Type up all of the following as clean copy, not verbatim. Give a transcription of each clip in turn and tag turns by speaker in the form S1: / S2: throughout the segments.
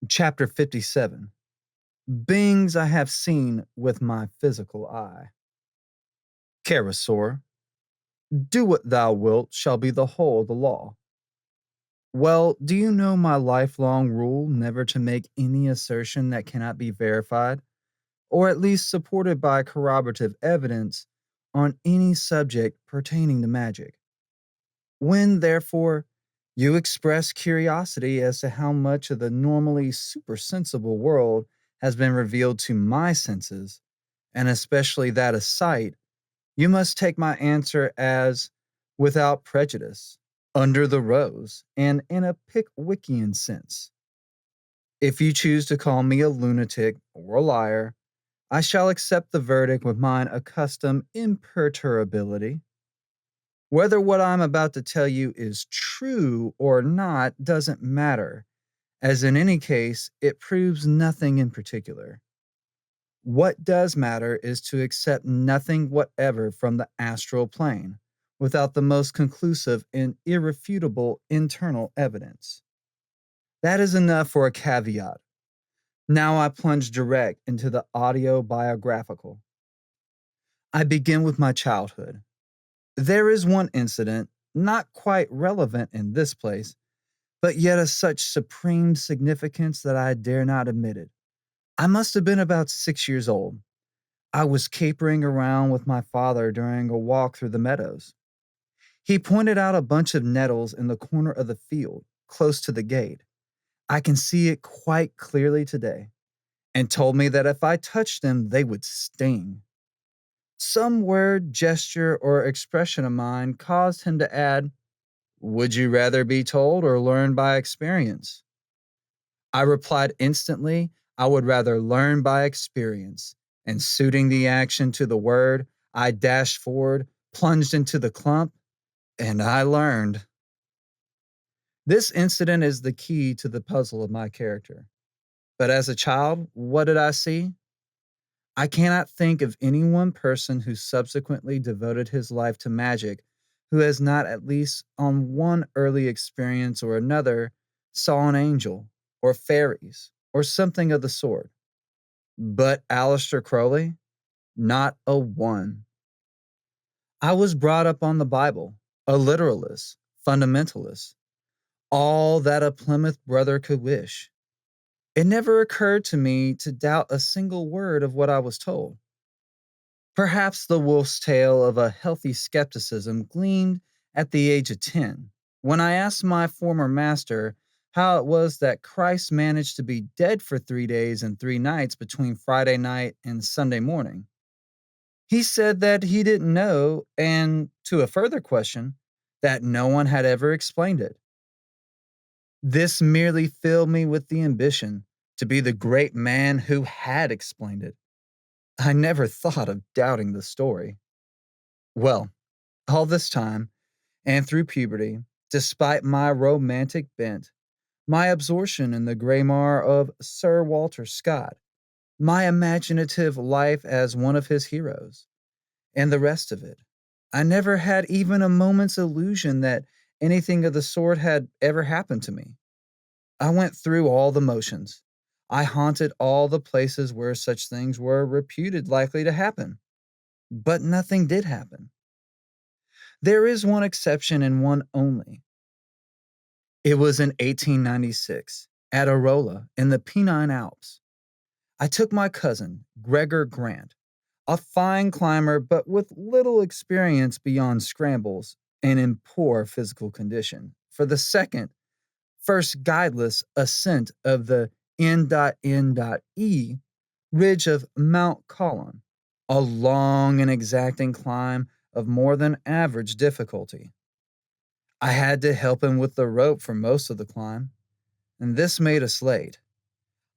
S1: Chapter 57. Beings I have seen with my physical eye. Carousor, do what thou wilt shall be the whole of the law. Well, do you know my lifelong rule never to make any assertion that cannot be verified, or at least supported by corroborative evidence, on any subject pertaining to magic? When, therefore, you express curiosity as to how much of the normally supersensible world has been revealed to my senses, and especially that of sight, you must take my answer as without prejudice, under the rose, and in a Pickwickian sense. If you choose to call me a lunatic or a liar, I shall accept the verdict with mine accustomed imperturbability. Whether what I'm about to tell you is true or not doesn't matter, as in any case, it proves nothing in particular. What does matter is to accept nothing whatever from the astral plane without the most conclusive and irrefutable internal evidence. That is enough for a caveat. Now I plunge direct into the autobiographical. I begin with my childhood. There is one incident, not quite relevant in this place, but yet of such supreme significance that I dare not admit it. I must have been about 6 years old. I was capering around with my father during a walk through the meadows. He pointed out a bunch of nettles in the corner of the field, close to the gate. I can see it quite clearly today, and told me that if I touched them, they would sting. Some word, gesture, or expression of mine caused him to add, "Would you rather be told or learn by experience?" I replied instantly, I would rather learn by experience, and suiting the action to the word, I dashed forward, plunged into the clump, and I learned. This incident is the key to the puzzle of my character. But as a child, what did I see? I cannot think of any one person who subsequently devoted his life to magic who has not, at least on one early experience or another, saw an angel, or fairies, or something of the sort. But Aleister Crowley? Not a one. I was brought up on the Bible, a literalist, fundamentalist, all that a Plymouth brother could wish. It never occurred to me to doubt a single word of what I was told. Perhaps the wolf's tale of a healthy skepticism gleamed at the age of 10, when I asked my former master how it was that Christ managed to be dead for 3 days and 3 nights between Friday night and Sunday morning. He said that he didn't know, and to a further question, that no one had ever explained it. This merely filled me with the ambition to be the great man who had explained it. I never thought of doubting the story. Well, all this time, and through puberty, despite my romantic bent, my absorption in the grammar of Sir Walter Scott, my imaginative life as one of his heroes, and the rest of it, I never had even a moment's illusion that anything of the sort had ever happened to me. I went through all the motions. I haunted all the places where such things were reputed likely to happen. But nothing did happen. There is one exception and one only. It was in 1896, at Arola in the Pennine Alps. I took my cousin, Gregor Grant, a fine climber but with little experience beyond scrambles and in poor physical condition, for the first guideless ascent of the N.N.E ridge of Mount Colin, a long and exacting climb of more than average difficulty. I had to help him with the rope for most of the climb, and this made us late.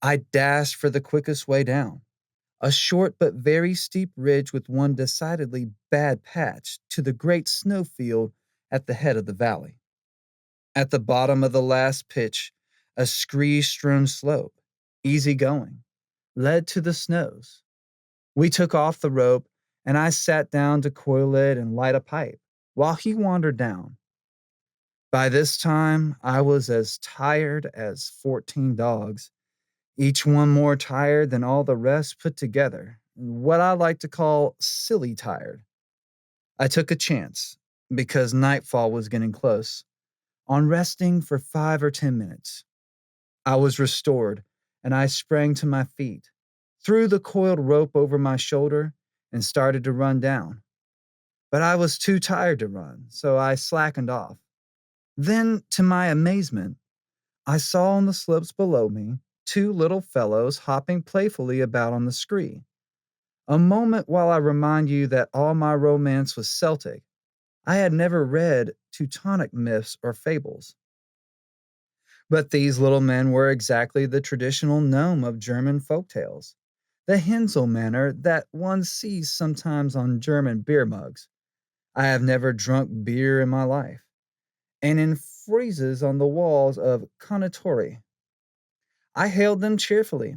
S1: I dashed for the quickest way down, a short but very steep ridge with one decidedly bad patch to the great snowfield at the head of the valley. At the bottom of the last pitch, a scree-strewn slope, easy going, led to the snows. We took off the rope, and I sat down to coil it and light a pipe, while he wandered down. By this time, I was as tired as 14 dogs, each one more tired than all the rest put together. What I like to call silly tired. I took a chance, because nightfall was getting close, on resting for 5 or 10 minutes. I was restored, and I sprang to my feet, threw the coiled rope over my shoulder, and started to run down. But I was too tired to run, so I slackened off. Then, to my amazement, I saw on the slopes below me two little fellows hopping playfully about on the scree. A moment while I remind you that all my romance was Celtic. I had never read Teutonic myths or fables. But these little men were exactly the traditional gnome of German folk tales, the Hensel manner that one sees sometimes on German beer mugs. I have never drunk beer in my life, and in friezes on the walls of conditori. I hailed them cheerfully.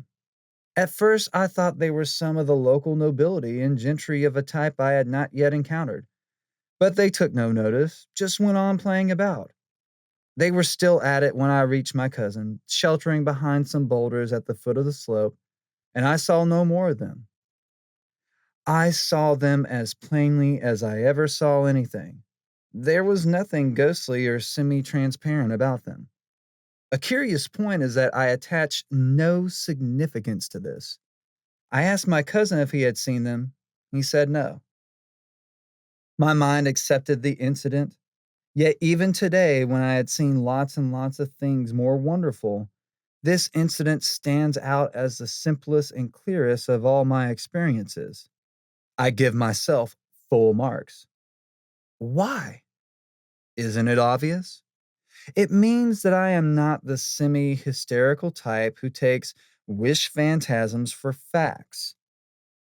S1: At first, I thought they were some of the local nobility and gentry of a type I had not yet encountered, but they took no notice, just went on playing about. They were still at it when I reached my cousin, sheltering behind some boulders at the foot of the slope, and I saw no more of them. I saw them as plainly as I ever saw anything. There was nothing ghostly or semi transparent about them. A curious point is that I attach no significance to this. I asked my cousin if he had seen them. He said no. My mind accepted the incident. Yet, even today, when I had seen lots and lots of things more wonderful, this incident stands out as the simplest and clearest of all my experiences. I give myself full marks. Why? Isn't it obvious? It means that I am not the semi hysterical type who takes wish phantasms for facts.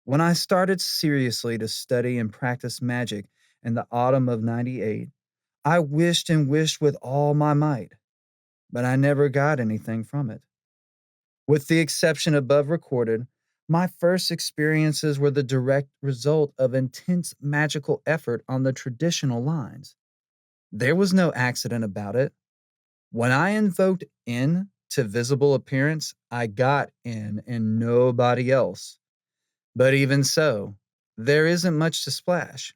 S1: When I started seriously to study and practice magic in the autumn of '98, I wished and wished with all my might, but I never got anything from it. With the exception above recorded, my first experiences were the direct result of intense magical effort on the traditional lines. There was no accident about it. When I invoked in to visible appearance, I got in and nobody else. But even so, there isn't much to splash.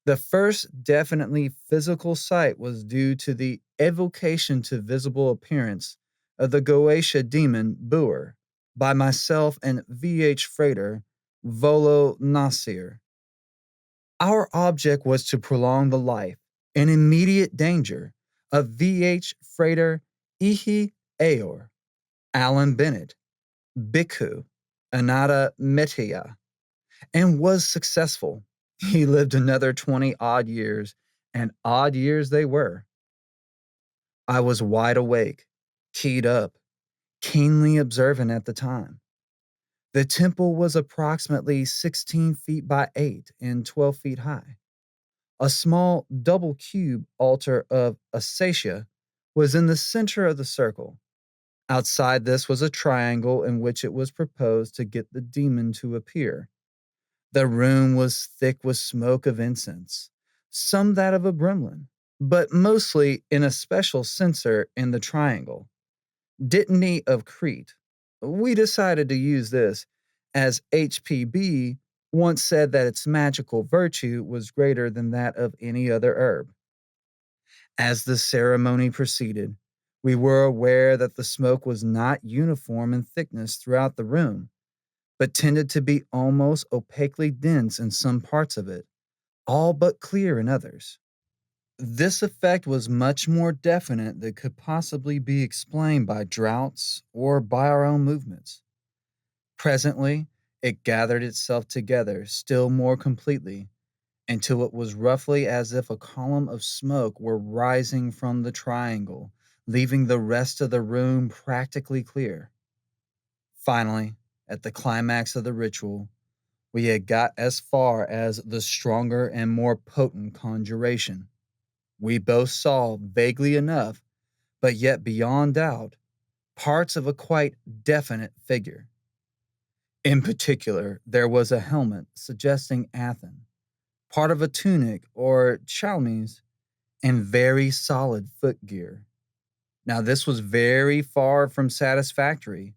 S1: The first definitely physical sight was due to the evocation to visible appearance of the Goetia demon Buer by myself and V.H. Frater Volo Nasir. Our object was to prolong the life in immediate danger of V.H. Frater Ihi Aor, Alan Bennett, Bhikkhu, Anata Metia, and was successful. He lived another 20 odd years, and odd years they were. I was wide awake, keyed up, keenly observant at the time. The temple was approximately 16 feet by 8 and 12 feet high. A small double cube altar of Acacia was in the center of the circle. Outside this was a triangle in which it was proposed to get the demon to appear. The room was thick with smoke of incense, some that of a Bremlin, but mostly in a special censer in the triangle, Dittany of Crete. We decided to use this, as HPB once said that its magical virtue was greater than that of any other herb. As the ceremony proceeded, we were aware that the smoke was not uniform in thickness throughout the room, but tended to be almost opaquely dense in some parts of it, all but clear in others. This effect was much more definite than could possibly be explained by droughts or by our own movements. Presently, it gathered itself together still more completely until it was roughly as if a column of smoke were rising from the triangle, leaving the rest of the room practically clear. Finally, at the climax of the ritual, we had got as far as the stronger and more potent conjuration. We both saw, vaguely enough, but yet beyond doubt, parts of a quite definite figure. In particular, there was a helmet suggesting Athen, part of a tunic or chalmis, and very solid footgear. Now, this was very far from satisfactory.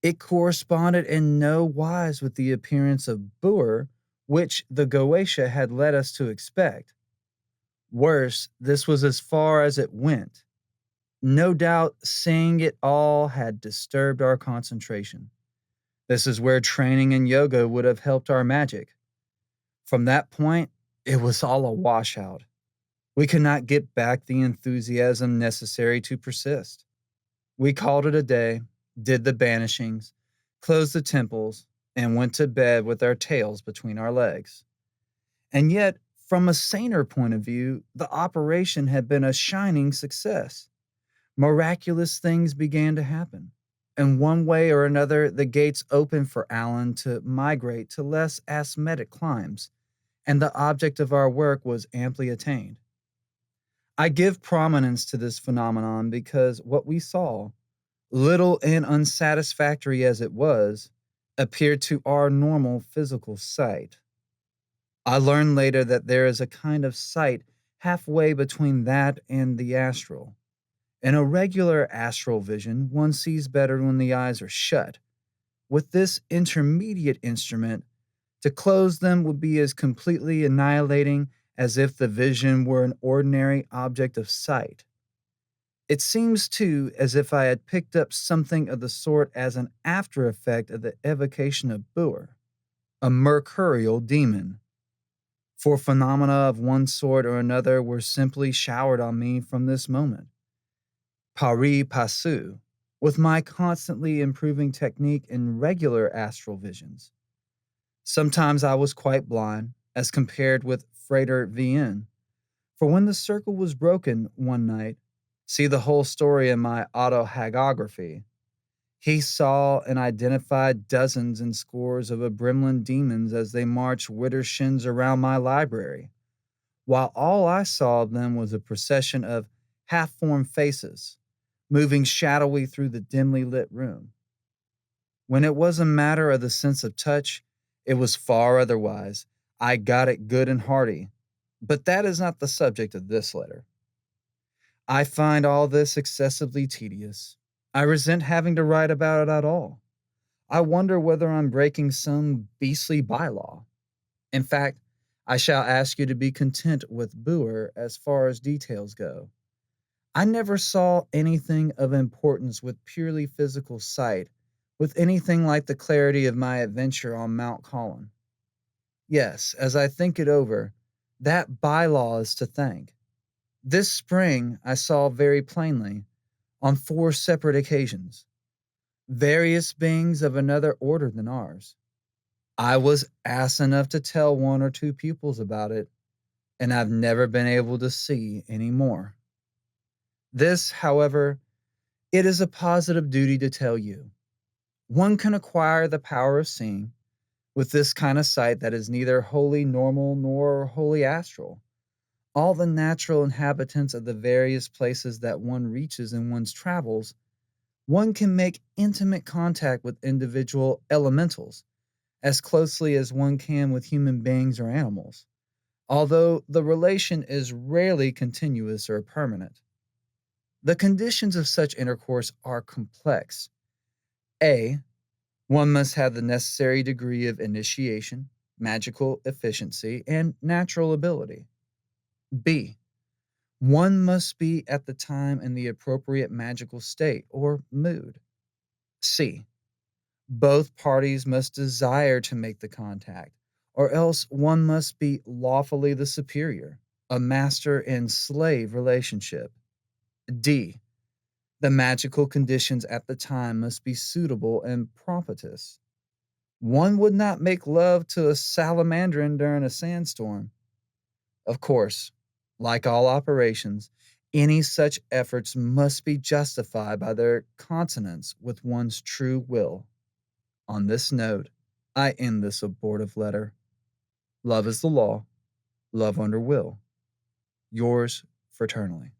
S1: It corresponded in no wise with the appearance of Bur, which the Goetia had led us to expect. Worse, this was as far as it went. No doubt, seeing it all had disturbed our concentration. This is where training in yoga would have helped our magic. From that point, it was all a washout. We could not get back the enthusiasm necessary to persist. We called it a day, did the banishings, closed the temples, and went to bed with our tails between our legs. And yet, from a saner point of view, the operation had been a shining success. Miraculous things began to happen. In one way or another, the gates opened for Alan to migrate to less ascetic climes, and the object of our work was amply attained. I give prominence to this phenomenon because what we saw, little and unsatisfactory as it was, appeared to our normal physical sight. I learned later that there is a kind of sight halfway between that and the astral. In a regular astral vision, one sees better when the eyes are shut. With this intermediate instrument, to close them would be as completely annihilating as if the vision were an ordinary object of sight. It seems, too, as if I had picked up something of the sort as an after effect of the evocation of Bur, a mercurial demon. For phenomena of one sort or another were simply showered on me from this moment. Pari passu, with my constantly improving technique in regular astral visions. Sometimes I was quite blind, as compared with Frater Vien, for when the circle was broken one night, see the whole story in my autohagiography, he saw and identified dozens and scores of Abrimlin demons as they marched widdershins around my library, while all I saw of them was a procession of half-formed faces, moving shadowly through the dimly lit room. When it was a matter of the sense of touch, it was far otherwise. I got it good and hearty. But that is not the subject of this letter. I find all this excessively tedious. I resent having to write about it at all. I wonder whether I'm breaking some beastly bylaw. In fact, I shall ask you to be content with Boer as far as details go. I never saw anything of importance with purely physical sight, with anything like the clarity of my adventure on Mount Colin. Yes, as I think it over, that bylaw is to thank. This spring I saw very plainly, on 4 separate occasions, various beings of another order than ours. I was ass enough to tell 1 or 2 pupils about it, and I've never been able to see any more. This, however, it is a positive duty to tell you. One can acquire the power of seeing with this kind of sight that is neither wholly normal nor wholly astral. All the natural inhabitants of the various places that one reaches in one's travels, one can make intimate contact with individual elementals as closely as one can with human beings or animals, although the relation is rarely continuous or permanent. The conditions of such intercourse are complex. A. One must have the necessary degree of initiation, magical efficiency, and natural ability. B. One must be at the time in the appropriate magical state or mood. C. Both parties must desire to make the contact, or else one must be lawfully the superior, a master and slave relationship. D. The magical conditions at the time must be suitable and propitious. One would not make love to a salamandrin during a sandstorm. Of course, like all operations, any such efforts must be justified by their consonance with one's true will. On this note, I end this abortive letter. Love is the law, love under will. Yours fraternally.